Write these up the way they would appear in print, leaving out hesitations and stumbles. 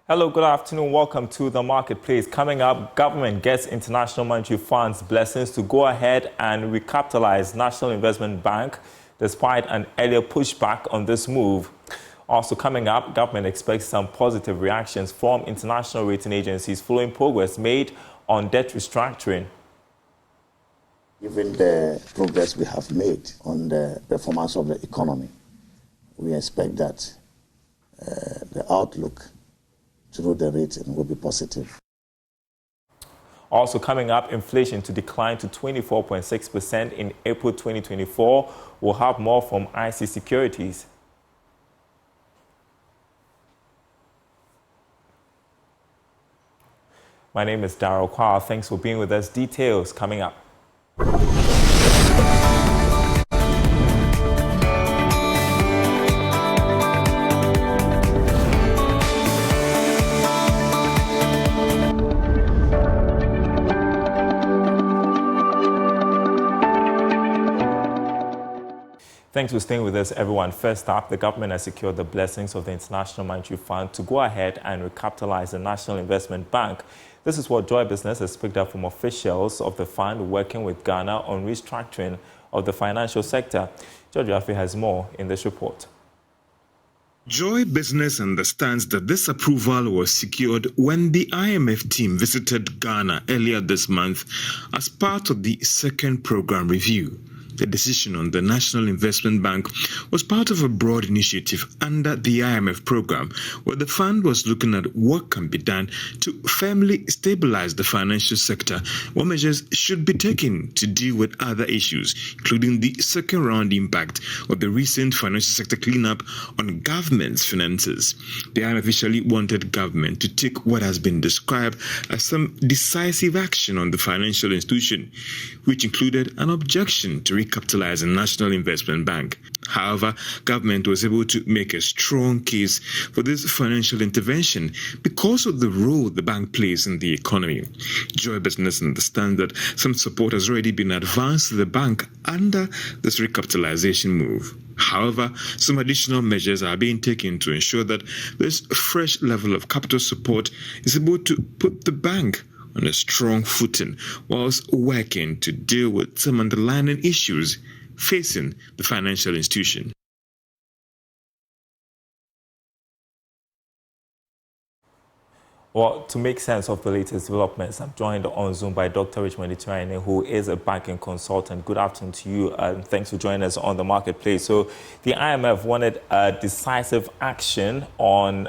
Hello, good afternoon. Welcome to the marketplace. Coming up, government gets International Monetary Fund's blessings to go ahead and recapitalize National Investment Bank despite an earlier pushback on this move. Also coming up, government expects some positive reactions from international rating agencies following progress made on debt restructuring. Given the progress we have made on the performance of the economy, we expect that the outlook through the rating will be positive. Also coming up, inflation to decline to 24.6% in April 2024. We'll have more from IC Securities. My name is Daryl. Kwawu. Thanks for being with us. Details coming up. Thanks for staying with us, everyone. First up, the government has secured the blessings of the International Monetary Fund to go ahead and recapitalize the National Investment Bank. This is what Joy Business has picked up from officials of the fund working with Ghana on restructuring of the financial sector. George Jaffe has more in this report. Joy Business understands that this approval was secured when the IMF team visited Ghana earlier this month as part of the second program review. The decision on the National Investment Bank was part of a broad initiative under the IMF program, where the fund was looking at what can be done to firmly stabilize the financial sector, what measures should be taken to deal with other issues, including the second round impact of the recent financial sector cleanup on government's finances. The IMF officially wanted government to take what has been described as some decisive action on the financial institution, which included an objection to recapitalize the National Investment Bank. However, government was able to make a strong case for this financial intervention because of the role the bank plays in the economy. Joy Business understands that some support has already been advanced to the bank under this recapitalization move. However, some additional measures are being taken to ensure that this fresh level of capital support is able to put the bank on a strong footing whilst working to deal with some underlying issues facing the financial institution. Well, to make sense of the latest developments, I'm joined on Zoom by Dr. Richard Mediteran, who is a banking consultant. Good afternoon to you, and thanks for joining us on the marketplace. So the IMF wanted decisive action on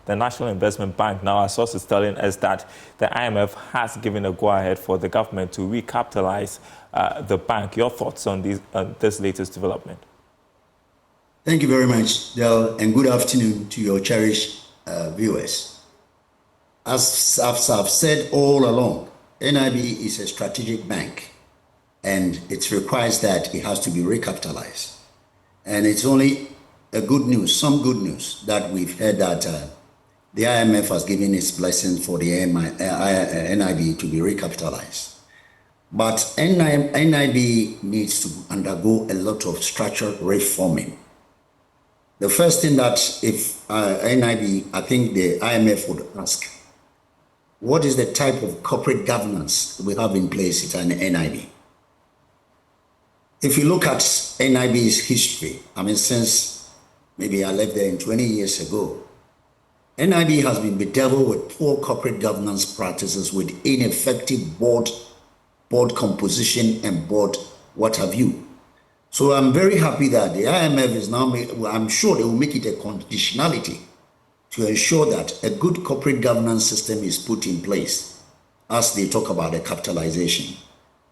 the National Investment Bank. Now, our source is telling us that the IMF has given a go-ahead for the government to recapitalize the bank. Your thoughts on this latest development? Thank you very much, Daryl, and good afternoon to your cherished viewers. As I've said all along, NIB is a strategic bank, and it requires that it has to be recapitalized. And it's only some good news that we've heard that the IMF has given its blessing for the NIB to be recapitalized. But NIB needs to undergo a lot of structural reforming. The first thing that if NIB, I think the IMF would ask, what is the type of corporate governance we have in place at NIB? If you look at NIB's history, since maybe I left there 20 years ago, NIB has been bedeviled with poor corporate governance practices, with ineffective board composition and board what have you. So I'm very happy that the IMF is now, I'm sure they will make it a conditionality to ensure that a good corporate governance system is put in place as they talk about the capitalization.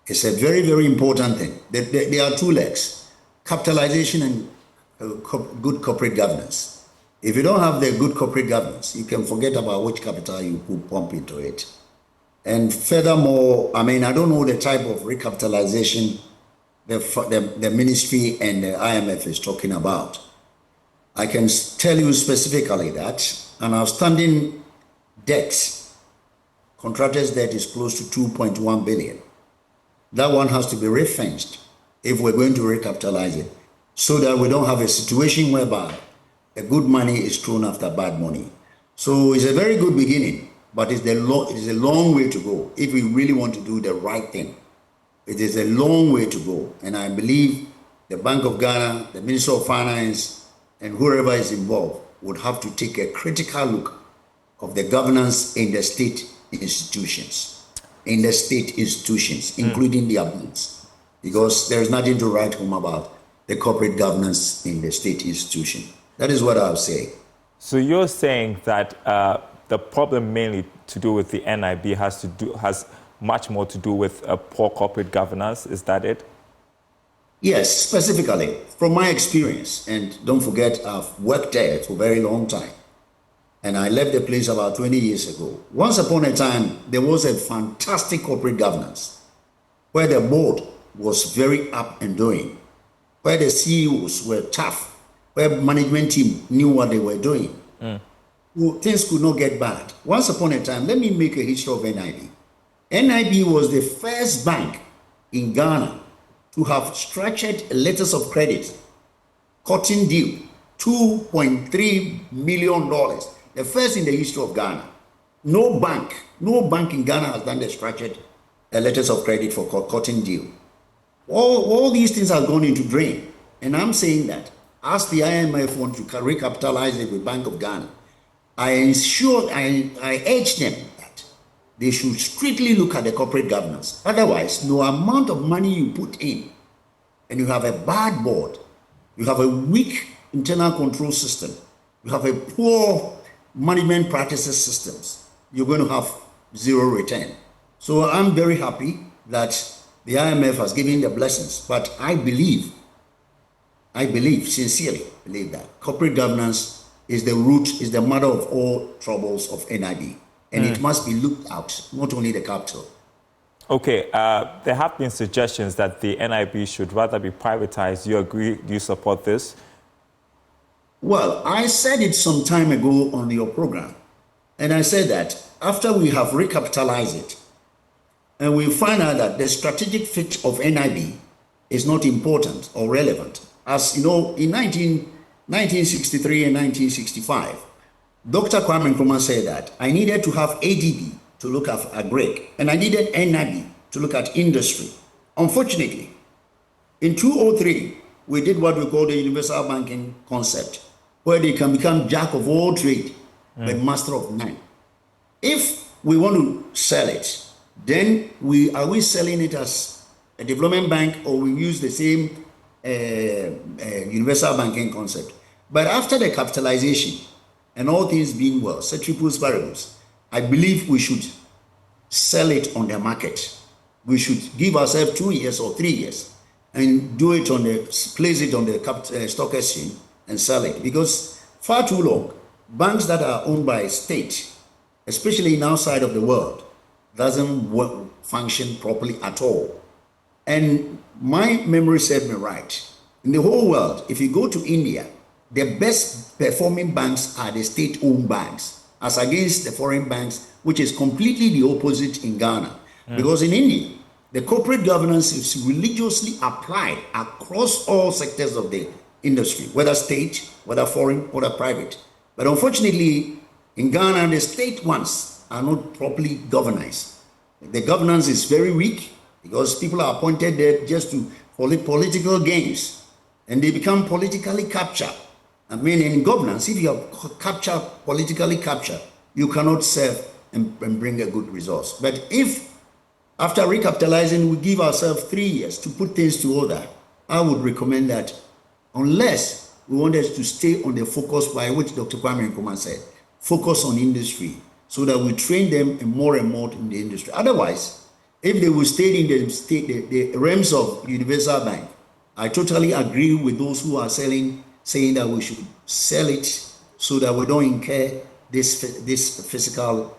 It's a very, very important thing. There are two legs, capitalization and good corporate governance. If you don't have the good corporate governance, you can forget about which capital you could pump into it. And furthermore, I don't know the type of recapitalization the ministry and the IMF is talking about. I can tell you specifically that an outstanding debt, contractor's debt, is close to 2.1 billion. That one has to be refinanced if we're going to recapitalize it, so that we don't have a situation whereby a good money is thrown after bad money. So it's a very good beginning, but it is a long way to go if we really want to do the right thing. It is a long way to go. And I believe the Bank of Ghana, the Minister of Finance, and whoever is involved would have to take a critical look of the governance in the state institutions, including their banks, because there is nothing to write home about the corporate governance in the state institution. That is what I'll say. So you're saying that the problem mainly to do with the NIB has much more to do with poor corporate governance. Is that it? Yes, specifically from my experience, and don't forget I've worked there for a very long time, and I left the place about 20 years ago. Once upon a time, there was a fantastic corporate governance where the board was very up and doing, where the CEOs were tough, where management team knew what they were doing. Well, things could not get bad. Once upon a time, let me make a history of NIB. NIB was the first bank in Ghana to have structured letters of credit, cotton deal, $2.3 million. The first in the history of Ghana. No bank in Ghana has done the structured letters of credit for cotton deal. All these things have gone into drain. And I'm saying that as the IMF want to recapitalize it with Bank of Ghana, I urge them that they should strictly look at the corporate governance. Otherwise, no amount of money you put in, and you have a bad board, you have a weak internal control system, you have a poor management practices systems, you're going to have zero return. So I'm very happy that the IMF has given the blessings, but I sincerely believe that corporate governance is the root, is the mother of all troubles of NIB. And it must be looked at, not only the capital. Okay, there have been suggestions that the NIB should rather be privatized. Do you agree? Do you support this? Well, I said it some time ago on your program. And I said that after we have recapitalized it, and we find out that the strategic fit of NIB is not important or relevant. As you know, in 1963 and 1965, Dr. Kwame Nkrumah said that I needed to have ADB to look at agric, and I needed NIB to look at industry. Unfortunately, in 2003, we did what we call the universal banking concept, where they can become jack of all trade, but master of none. If we want to sell it, then are we selling it as a development bank, or we use the same universal banking concept? But after the capitalization and all things being well, ceteris paribus, I believe we should sell it on the market. We should give ourselves 2 years or 3 years and place it on the stock exchange and sell it, because far too long, banks that are owned by a state, especially in outside of the world, doesn't function properly at all. And my memory served me right. In the whole world, if you go to India, the best performing banks are the state-owned banks, as against the foreign banks, which is completely the opposite in Ghana. Because in India, the corporate governance is religiously applied across all sectors of the industry, whether state, whether foreign, whether private. But unfortunately, in Ghana, the state ones are not properly governed. The governance is very weak because people are appointed there just for political gains, and they become politically captured. I mean, in governance, if you are politically captured, you cannot serve and bring a good result. But if after recapitalizing, we give ourselves 3 years to put things to order, I would recommend that, unless we wanted to stay on the focus by which Dr. Kwame Nkrumah said, focus on industry, so that we train them more and more in the industry. Otherwise, if they will stay in the realms of universal bank, I totally agree with those who are saying that we should sell it so that we don't incur this physical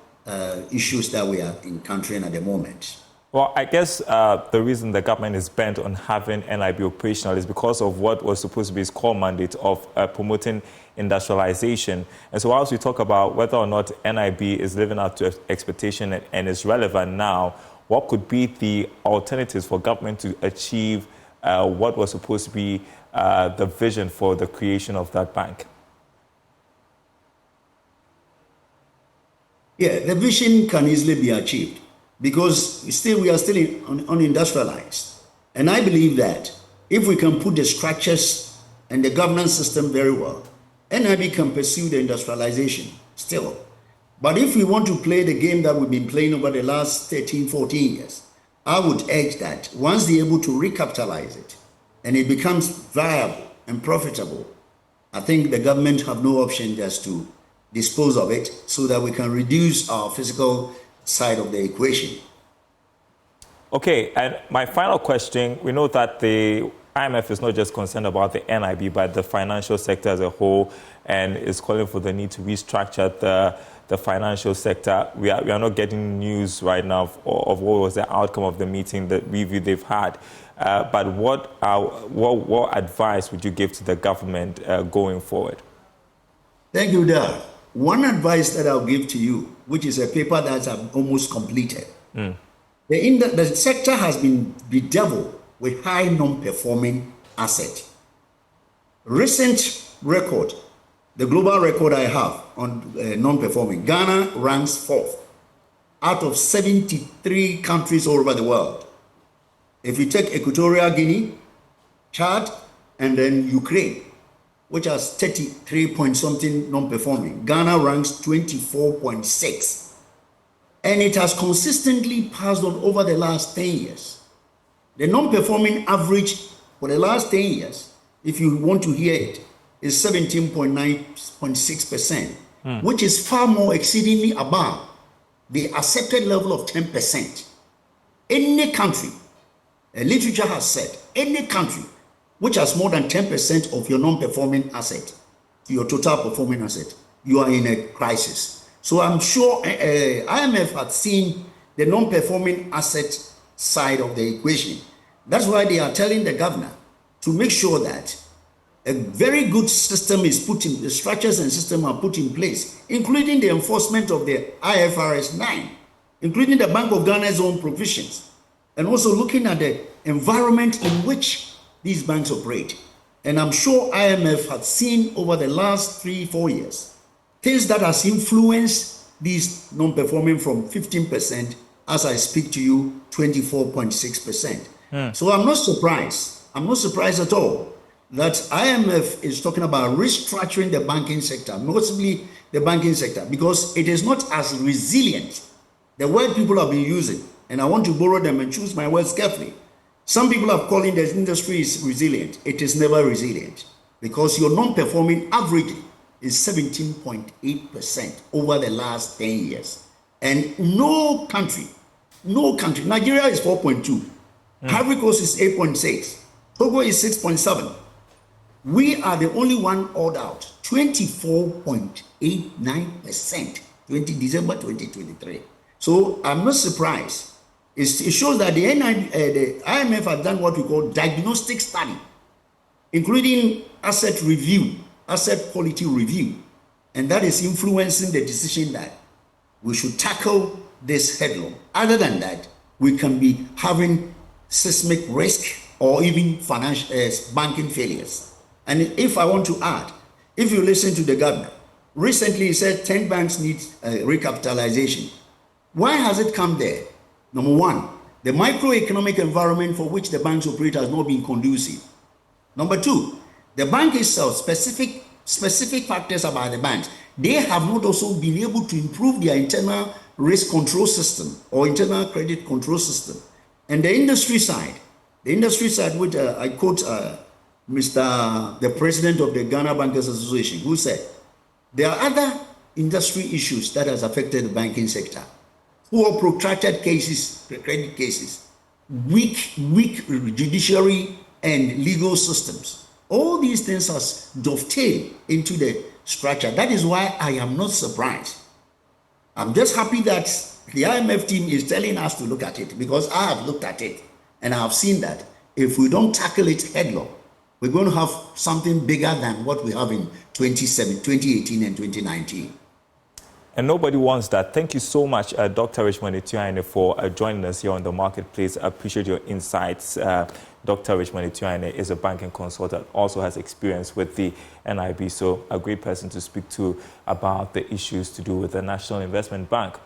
issues that we are encountering at the moment. Well, I guess the reason the government is bent on having NIB operational is because of what was supposed to be its core mandate of promoting industrialization. And so whilst we talk about whether or not NIB is living up to expectation and is relevant now, what could be the alternatives for government to achieve what was supposed to be the vision for the creation of that bank? Yeah, the vision can easily be achieved because we are still unindustrialized. And I believe that if we can put the structures and the governance system very well, NIB can pursue the industrialization still. But if we want to play the game that we've been playing over the last 13, 14 years, I would urge that once they're able to recapitalize it and it becomes viable and profitable, I think the government have no option just to dispose of it so that we can reduce our physical side of the equation. Okay, and my final question, we know that the IMF is not just concerned about the NIB, but the financial sector as a whole, and is calling for the need to restructure the financial sector. We are not getting news right now of what was the outcome of the meeting, the review they've had. But what advice would you give to the government going forward? Thank you, Daryl. One advice that I'll give to you, which is a paper that's almost completed. The sector has been bedeviled with high non-performing asset. Recent record, the global record I have on non-performing, Ghana ranks 4th out of 73 countries all over the world. If you take Equatorial Guinea, Chad, and then Ukraine, which has 33 point something non-performing, Ghana ranks 24.6. And it has consistently passed on over the last 10 years. The non-performing average for the last 10 years, if you want to hear it, is 17.6%, which is far more exceedingly above the accepted level of 10%. Any country, literature has said, any country which has more than 10% of your non-performing asset, your total performing asset, you are in a crisis. So I'm sure IMF had seen the non-performing asset side of the equation. That's why they are telling the governor to make sure that a very good system is put in, the structures and system are put in place, including the enforcement of the IFRS 9, including the Bank of Ghana's own provisions, and also looking at the environment in which these banks operate. And I'm sure IMF had seen over the last 3-4 years things that has influenced these non-performing from 15%, as I speak to you, 24.6%. So I'm not surprised at all that IMF is talking about restructuring the banking sector, mostly the banking sector, because it is not as resilient. The word people have been using, and I want to borrow them and choose my words carefully. Some people are calling the industry is resilient. It is never resilient because your non-performing average is 17.8% over the last 10 years. And no country, Nigeria is 4.2, Ivory Coast is 8.6, Togo is 6.7. We are the only one odd out, 24.89%, December 2023. So I'm not surprised. It shows that the IMF has done what we call diagnostic study, including asset quality review, and that is influencing the decision that we should tackle this headlong. Other than that, we can be having seismic risk or even financial banking failures. And if I want to add, if you listen to the governor, recently he said 10 banks need recapitalization. Why has it come there? Number one, the microeconomic environment for which the banks operate has not been conducive. Number two, the bank itself, specific factors about the banks, they have not also been able to improve their internal risk control system or internal credit control system. And the industry side, which I quote the president of the Ghana Bankers Association, who said, there are other industry issues that has affected the banking sector. Poor protracted cases, credit cases, weak judiciary and legal systems. All these things has dovetailed into the structure. That is why I am not surprised. I'm just happy that the IMF team is telling us to look at it, because I have looked at it and I have seen that if we don't tackle it headlong, we're going to have something bigger than what we have in 2018 and 2019. And nobody wants that. Thank you so much, Dr. Richard Mediteran, for joining us here on the marketplace. I appreciate your insights. Dr. Richard Mediteran is a banking consultant, also has experience with the NIB, so a great person to speak to about the issues to do with the National Investment Bank.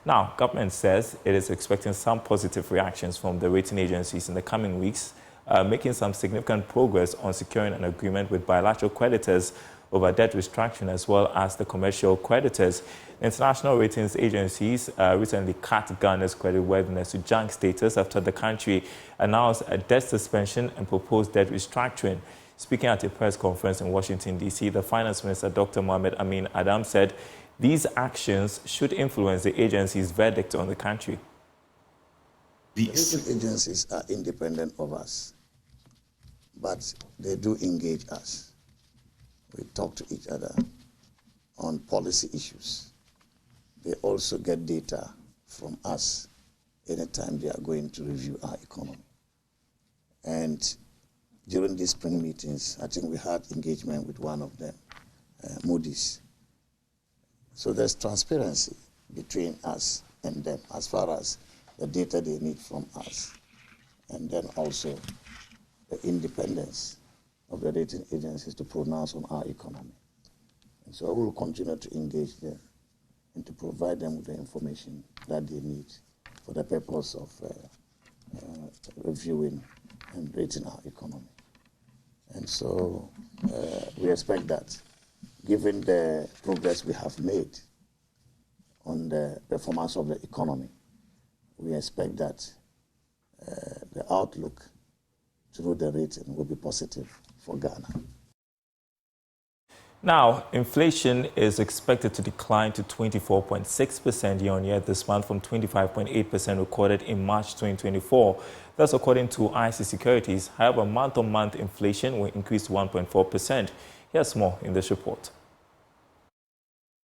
Now, government says it is expecting some positive reactions from the rating agencies in the coming weeks, making some significant progress on securing an agreement with bilateral creditors over debt restructuring as well as the commercial creditors. International ratings agencies recently cut Ghana's creditworthiness to junk status after the country announced a debt suspension and proposed debt restructuring. Speaking at a press conference in Washington, D.C., the Finance Minister, Dr. Mohamed Amin Adam, said these actions should influence the agency's verdict on the country. The rating agencies are independent of us, but they do engage us. We talk to each other on policy issues. They also get data from us anytime they are going to review our economy. And during these spring meetings, I think we had engagement with one of them, Moody's. So there's transparency between us and them as far as the data they need from us, and then also the independence of the rating agencies to pronounce on our economy. And so we will continue to engage them and to provide them with the information that they need for the purpose of reviewing and rating our economy. And so we expect that, given the progress we have made on the performance of the economy, we expect that the outlook through the rating will be positive for Ghana. Now, inflation is expected to decline to 24.6% year-on-year this month from 25.8% recorded in March 2024. That's according to IC Securities. However, month-on-month inflation will increase to 1.4%. Here's more in this report.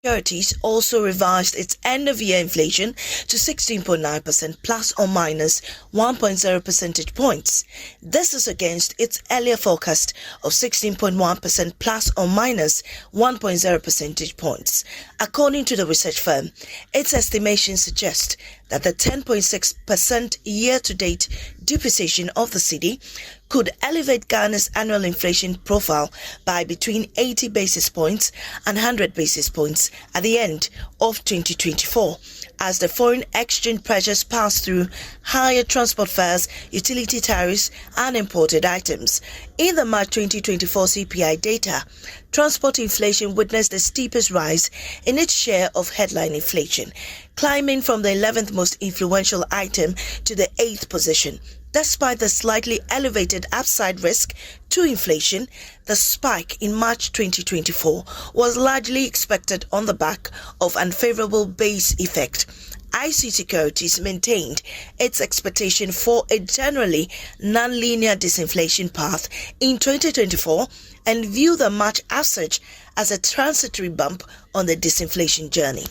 Securities also revised its end-of-year inflation to 16.9% plus or minus 1.0 percentage points. This is against its earlier forecast of 16.1% plus or minus 1.0 percentage points. According to the research firm, its estimations suggest that the 10.6% year-to-date depreciation of the cedi could elevate Ghana's annual inflation profile by between 80 basis points and 100 basis points at the end of 2024, as the foreign exchange pressures pass through higher transport fares, utility tariffs, and imported items. In the March 2024 CPI data, transport inflation witnessed the steepest rise in its share of headline inflation, climbing from the 11th most influential item to the 8th position. Despite the slightly elevated upside risk to inflation, the spike in March 2024 was largely expected on the back of unfavorable base effect. IC Securities maintained its expectation for a generally non-linear disinflation path in 2024 and view the March as such as a transitory bump on the disinflation journey.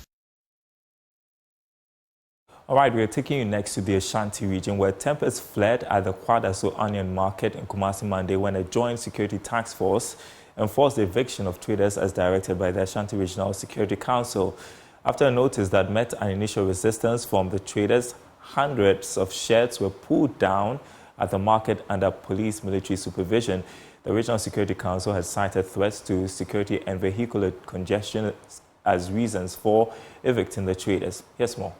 All right, we are taking you next to the Ashanti region, where tempers flared at the Kwawu onion market in Kumasi Monday when a joint security task force enforced the eviction of traders as directed by the Ashanti Regional Security Council. After a notice that met an initial resistance from the traders, hundreds of sheds were pulled down at the market under police military supervision. The Regional Security Council has cited threats to security and vehicular congestion as reasons for evicting the traders. Here's more.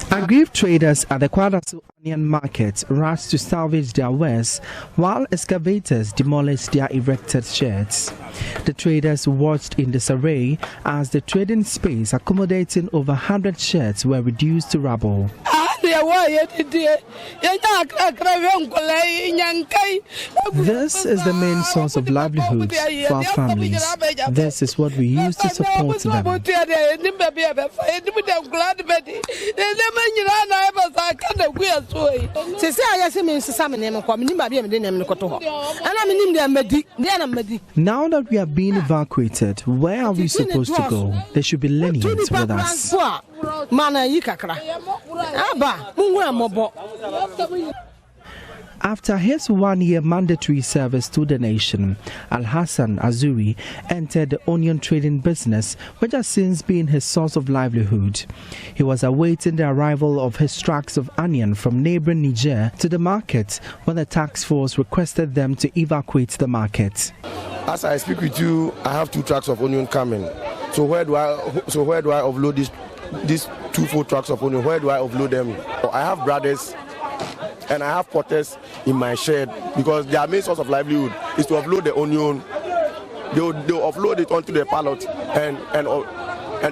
Aggrieved traders at the Kwawu onion market rushed to salvage their wares while excavators demolished their erected sheds. The traders watched in disarray as the trading space accommodating over 100 sheds were reduced to rubble. This is the main source of livelihood for our families. This is what we use to support them. Now that we are being evacuated, where are we supposed to go? They should be lenient with us. After his one-year mandatory service to the nation, Al-Hassan Azuri entered the onion trading business, which has since been his source of livelihood. He was awaiting the arrival of his trucks of onion from neighboring Niger to the market when the task force requested them to evacuate the market. As I speak with you, I have 2 trucks of onion coming. So where do I offload these 2 full trucks of onion? Where do I offload them? I have brothers and I have potters in my shed because their main source of livelihood is to offload the onion. They'll offload it onto the pallet and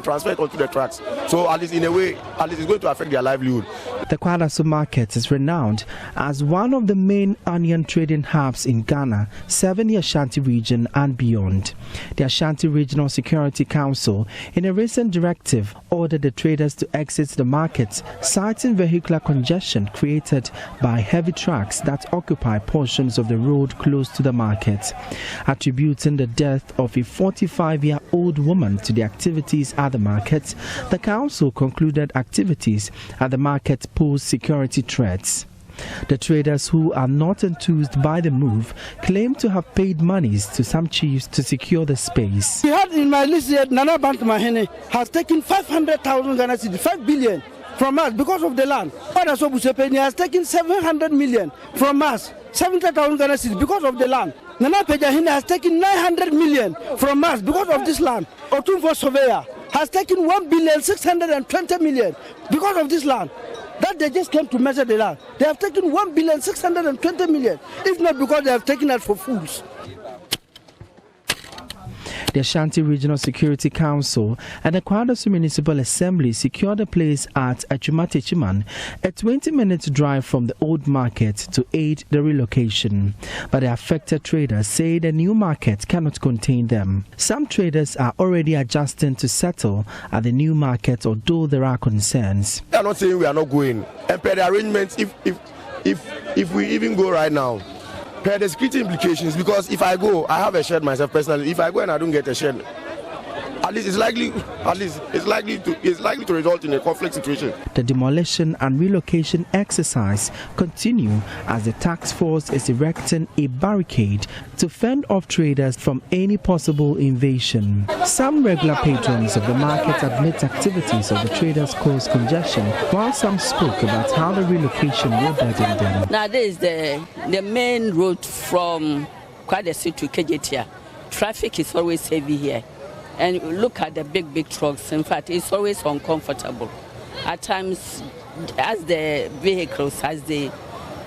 transfer it onto the trucks. So at least in a way, it's going to affect their livelihood. The Kwawu market is renowned as one of the main onion trading hubs in Ghana, serving the Ashanti region and beyond. The Ashanti Regional Security Council, in a recent directive, ordered the traders to exit the market, citing vehicular congestion created by heavy trucks that occupy portions of the road close to the market. Attributing the death of a 45-year-old woman to the activities at the market, the council concluded activities at the market pose security threats. The traders who are not enthused by the move claim to have paid monies to some chiefs to secure the space. We had in my list here, Nana Bant Mahene has taken 500,000 Ghana cedis, 5 billion from us because of the land. Father Sobusepeni has taken 700 million from us, 70,000 Ghana cedis because of the land. Nana Pejahine has taken 900 million from us because of this land. Otumfo Surveyor has taken 1,620 million because of this land. That they just came to measure the land. They have taken 1,620 million, if not because they have taken it for fools. The Ashanti Regional Security Council and the Kwawu Municipal Assembly secured a place at Achumatechiman, a 20-minute drive from the old market, to aid the relocation. But the affected traders say the new market cannot contain them. Some traders are already adjusting to settle at the new market, although there are concerns. They are not saying we are not going. And per the arrangements, if we even go right now, per the security implications, because if I go, I have a shed myself personally. If I go and I don't get a shed, at least it's likely to result in a conflict situation. The demolition and relocation exercise continue as the task force is erecting a barricade to fend off traders from any possible invasion. Some regular patrons of the market admit activities of the traders cause congestion, while some spoke about how the relocation will burden them. Now this is the main road from Kwawu to Kejetia. Traffic is always heavy here. And look at the big trucks. In fact, it's always uncomfortable. At times, as the vehicles, as they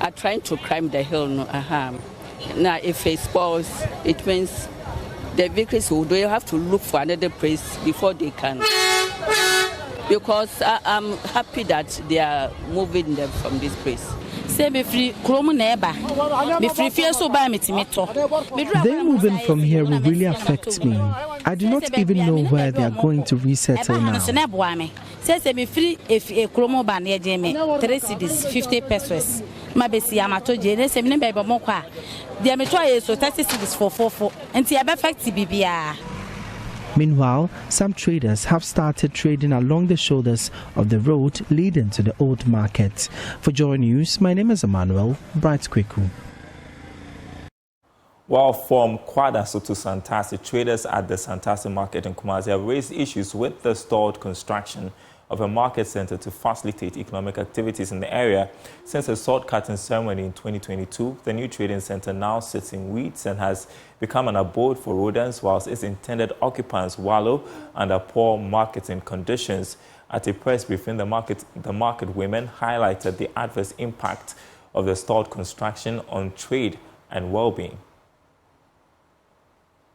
are trying to climb the hill, now if it spoils, it means the vehicles will have to look for another place before they can. Because I'm happy that they are moving them from this place. Them moving from here will really affect me. I do not even know where they are going to resettle now. 50 pesos. Meanwhile, some traders have started trading along the shoulders of the road leading to the old market. For Joy News, my name is Emmanuel Bright Kweku. Well, from Kwawu to Santasi, traders at the Santasi market in Kumasi have raised issues with the stalled construction of a market center to facilitate economic activities in the area. Since a sword cutting ceremony in 2022, the new trading center now sits in weeds and has become an abode for rodents, whilst its intended occupants wallow under poor marketing conditions. At a press briefing, the market women highlighted the adverse impact of the stalled construction on trade and well-being.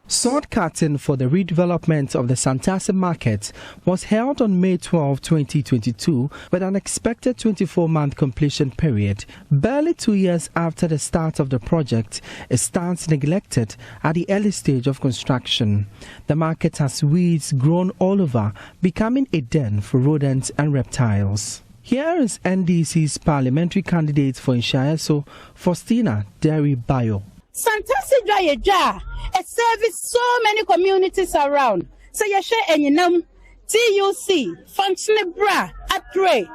Sword cutting for the redevelopment of the Santasi market was held on May 12, 2022, with an expected 24-month completion period. Barely 2 years after the start of the project, it stands neglected at the early stage of construction. The market has weeds grown all over, becoming a den for rodents and reptiles. Here is NDC's parliamentary candidate for Inshayaso, Faustina Daryl. Santasi Dry, it serves so many communities around. So you share any num TUC, functioning bra, at pray.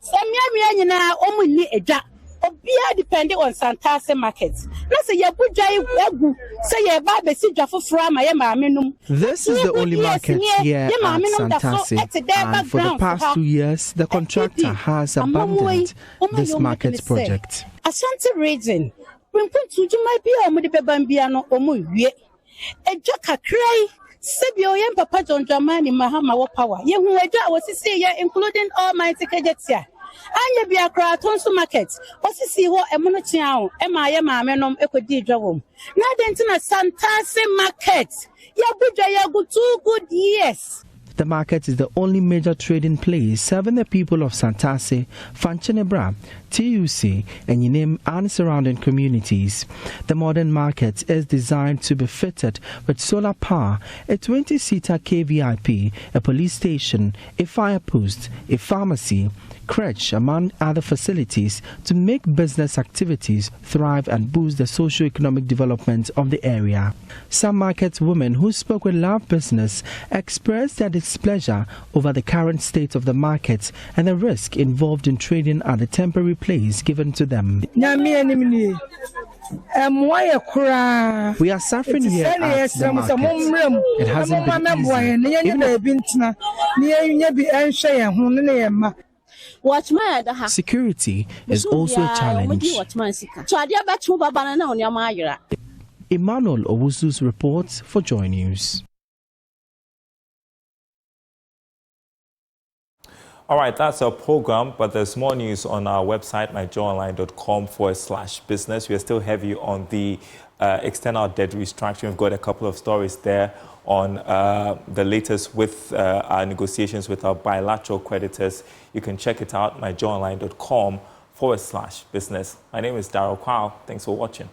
Samia na omuni eja. Obia depending on Santase market. Na say ye bujai egu say ye ba be si dwafo fra ma ye maame num. This is the only market here at Santase, and for the past 2 years, the contractor has abandoned this market project. Ashanti region, Pimpin Tujuma be a Mudi Bambiano or Muye. A jaka cray, Sebio Yam Papa John Dramani Mahama power. Ye who was to see ye, including all my tickets here. Anya be a crowd on market. What's to see what a monochiao, Emma Yamanom Equity Drawum. Not into a Santase market. Yabuja Yagu 2 good years. The market is the only major trading place serving the people of Santase, Fanchenebra, TUC, and Yinim and surrounding communities. The modern market is designed to be fitted with solar power, a 20-seater KVIP, a police station, a fire post, a pharmacy, crèche, among other facilities to make business activities thrive and boost the socio-economic development of the area. Some market women who spoke with Love Business expressed their displeasure over the current state of the market and the risk involved in trading at the temporary place given to them. We are suffering here at the market. It hasn't been easy. Security is also a challenge. Emmanuel Owusu's reports for Joy News. All right, that's our program, but there's more news on our website, myjoyonline.com/business. We are still heavy on the external debt restructuring. We've got a couple of stories there on the latest with our negotiations with our bilateral creditors. You can check it out, myjoyonline.com/business. My name is Daryl. Kwawu. Thanks for watching.